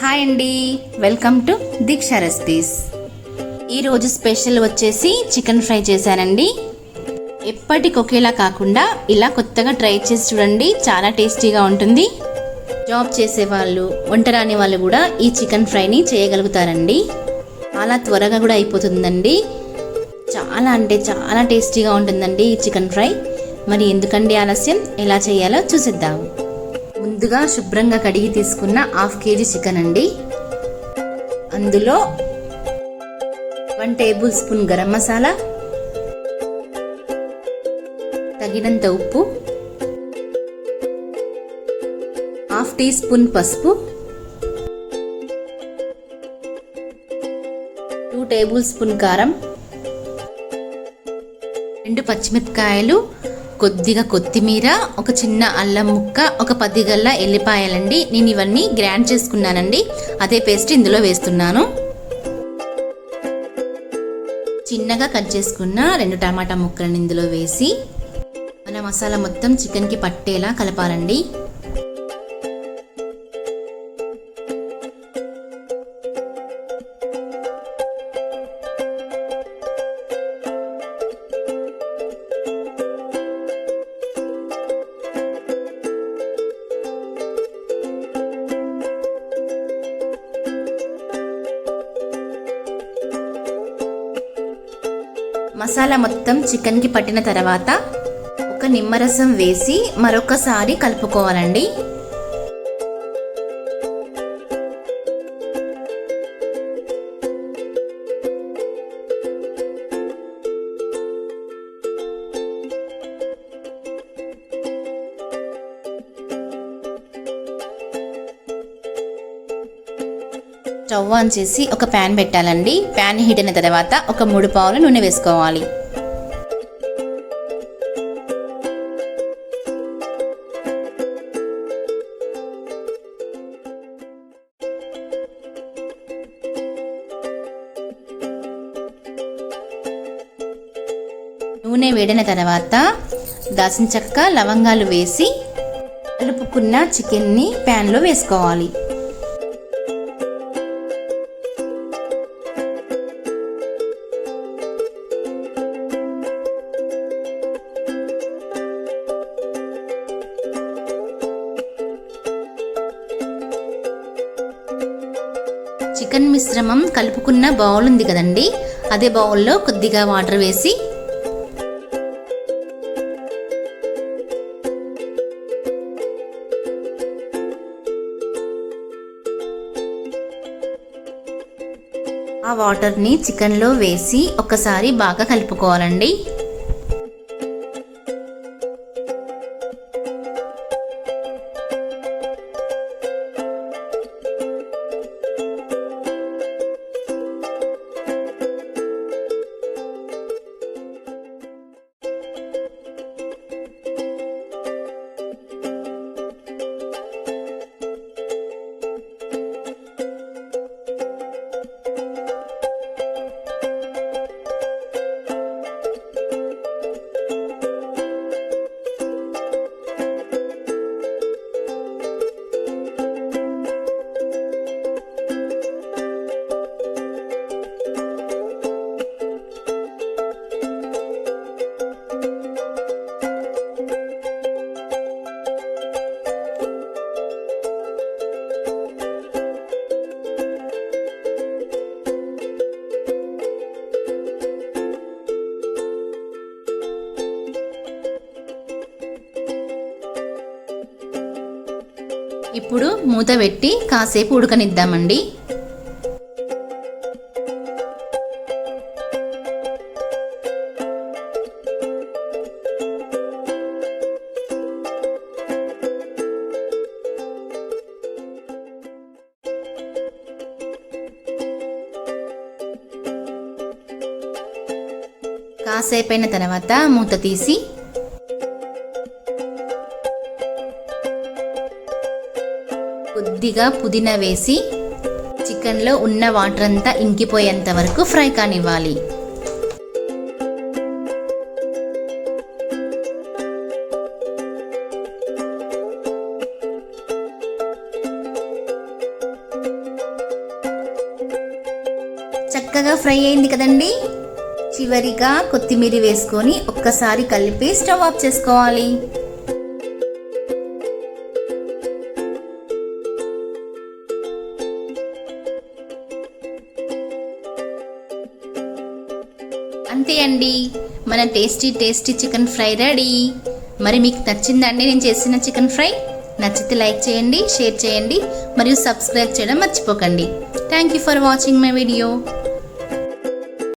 Hi అండి, welcome to Deeksha recipes. ఈరోజు special వచ్చేసి చికెన్ ఫ్రై చేశానండి. ఎప్పటికొకేలా కాకుండా ఇలా కొత్తగా ట్రై చేసి చూడండి, చాలా టేస్టీగా ఉంటుంది. జాబ్ చేసేవాళ్ళు, వంట రాని వాళ్ళు కూడా ఈ చికెన్ ఫ్రైని చేయగలుగుతారండి. చాలా త్వరగా కూడా అయిపోతుందండి. చాలా అంటే చాలా టేస్టీగా ఉంటుందండి ఈ చికెన్ ఫ్రై. మరి ఎందుకండి ఆలస్యం, ఎలా చేయాలో చూసిద్దాం. ముందుగా శుభ్రంగా కడిగి తీసుకున్న 1/2 kg చికెన్ అండి. అందులో 1 టేబుల్ స్పూన్ గరం మసాలా, తగినంత ఉప్పు, 1/2 టీ స్పూన్ పసుపు, 2 టేబుల్ స్పూన్ కారం, 2 పచ్చిమిరపకాయలు, కొద్దిగా కొత్తిమీర, ఒక చిన్న అల్లం ముక్క, ఒక 10 గల్ల ఎల్లిపాయలండి. నేను ఇవన్నీ గ్రైండ్ చేసుకున్నానండి. అదే పేస్ట్ ఇందులో వేస్తున్నాను. చిన్నగా కట్ చేసుకున్న 2 టమాటా ముక్కలను ఇందులో వేసి మన మసాలా మొత్తం చికెన్కి పట్టేలా కలపాలండి. మసాలా మొత్తం చికెన్కి పట్టిన తర్వాత ఒక నిమ్మరసం వేసి మరొకసారి కలుపుకోవాలండి. స్టవ్ ఆన్ చేసి ఒక ప్యాన్ పెట్టాలండి. ప్యాన్ హీట్ అయిన తర్వాత ఒక 3 పావులు నూనె వేసుకోవాలి. నూనె వేడిన తర్వాత దాల్చిన చెక్క, లవంగాలు వేసి కలుపుకున్న చికెన్ని ప్యాన్లో వేసుకోవాలి. చికెన్ మిశ్రమం కలుపుకున్న బౌల్ ఉంది కదండి, అదే బౌల్లో కొద్దిగా వాటర్ వేసి ఆ వాటర్ని చికెన్లో వేసి ఒకసారి బాగా కలుపుకోవాలండి. ఇప్పుడు మూత పెట్టి కాసేపు ఉడకనిద్దామండి. కాసేపు అయిన తర్వాత మూత తీసి కొద్దిగా పుదీనా వేసి చికెన్లో ఉన్న వాటర్ అంతా ఇంకిపోయేంత వరకు ఫ్రై కానివ్వాలి. చక్కగా ఫ్రై అయింది కదండి. చివరిగా కొత్తిమీర వేసుకొని ఒక్కసారి కలిపి స్టవ్ ఆఫ్ చేసుకోవాలి. అంతే అండి, మన టేస్టీ చికెన్ ఫ్రై రెడీ. మరి మీకు నచ్చిందండి నేను చేసిన చికెన్ ఫ్రై? నచ్చితే లైక్ చేయండి, షేర్ చేయండి మరియు సబ్స్క్రైబ్ చేయడం మర్చిపోకండి. Thank you for watching my video.